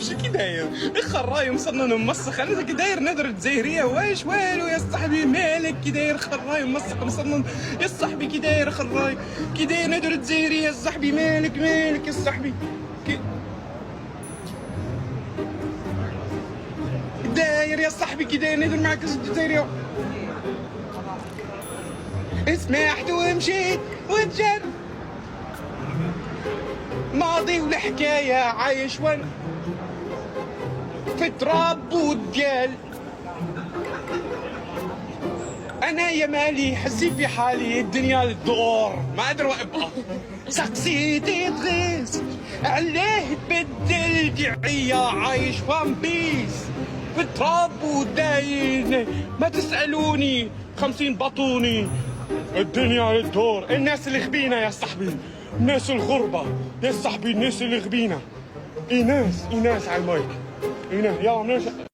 وش كي داير خراي مصنن ومسخ انا كي داير نهضر الجزائريه واش والو يا صاحبي مالك كي داير خراي ومسخ مصنن يا صاحبي كي داير خراي كي داير نهضر الجزائريه يا صاحبي مالك يا صاحبي كي داير يا صاحبي كي داير نهضر معاك الجزائريه سمحت ومشيت وتجر ماضي والحكاية عايش وانا في تراب وديال انا يا مالي حسي في حالي الدنيا للدور ما ادري وابقى سقسيتي تغيس عليه تبدل دعية عايش وان بيس في تراب وداين ما تسألوني 50 بطوني الدنيا للدور الناس اللي غبينا يا صاحبي الناس الغربة يا صاحبي الناس اللي غبينا ايناس على المايك ايناس يلا مناش